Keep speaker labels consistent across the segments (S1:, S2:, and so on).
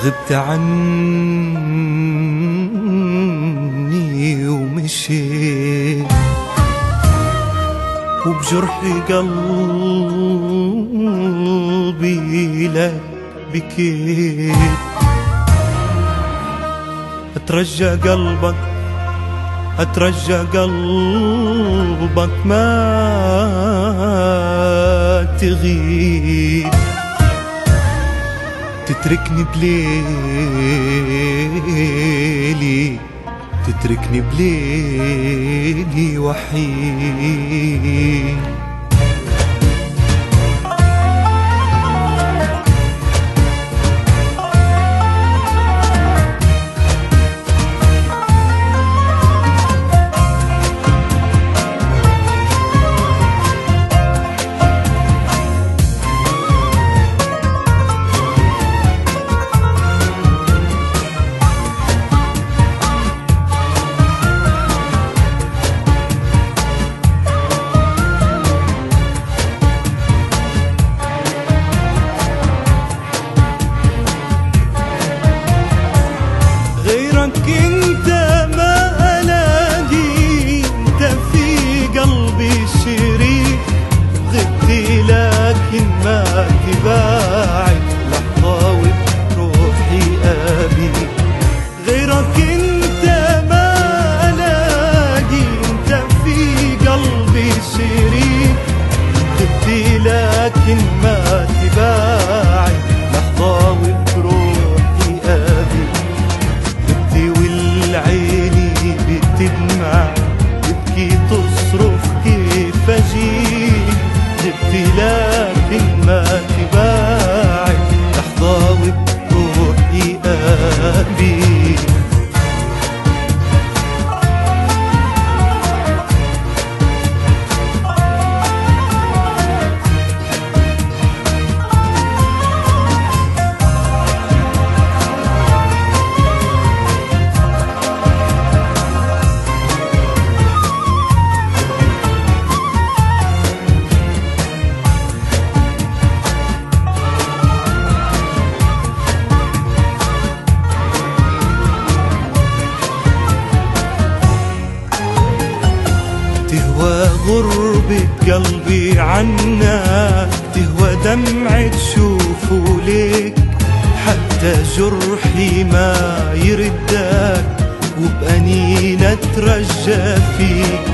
S1: غبت عني ومشيت وبجرح قلبي لك بكيت. اترجى قلبك ما تغيب، تتركني بليلي وحيد. انت ما الاقي، انت في قلبي شريك، غبت لكن ما تباعد لحظة وبروحي ابيك. غيرك انت ما الاقي، انت في قلبي شريك، غبت لكن ما تباعد لحظة وبروحي ابيك. عيني بتدمع تبكي تصرخ كيف اجيك، غبت لكن ما تباعد لحظة وبروحي ابيك. تهوى غربة قلبي عنك، تهوى دمعة تشوفه ليك، حتى جرحي ما يردك وبأنينة اترجى فيك.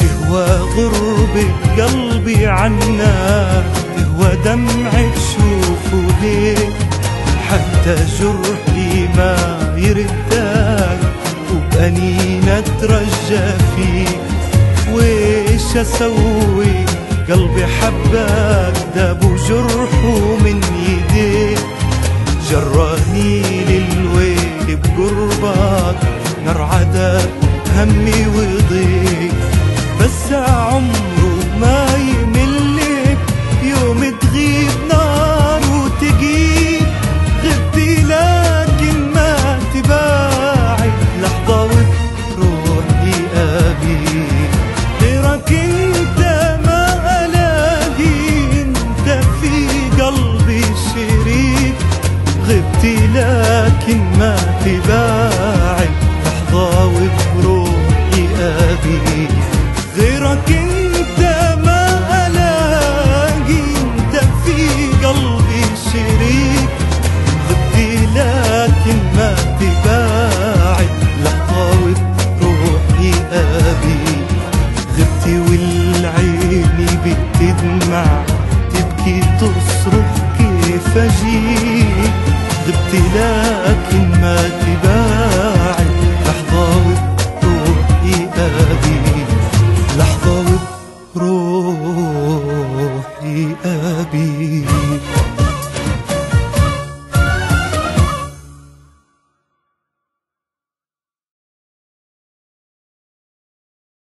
S1: تهوى غربة قلبي عنك، تهوى دمعة تشوفه ليك، حتى جرحي ما يردك وبأنينة اترجى فيك. ويش اسوي قلبي حبك داب وجرحه من يديك، جراني للويل بقربك نار عذاب همي وضيق. بس عمره ما يملك يوم تغيب نار وتجيب، غبت لكن ما تباعد لحظة وبروحي ابيك. غيرك انت ما الاقي، انت في قلبي شريك، غبت لكن ما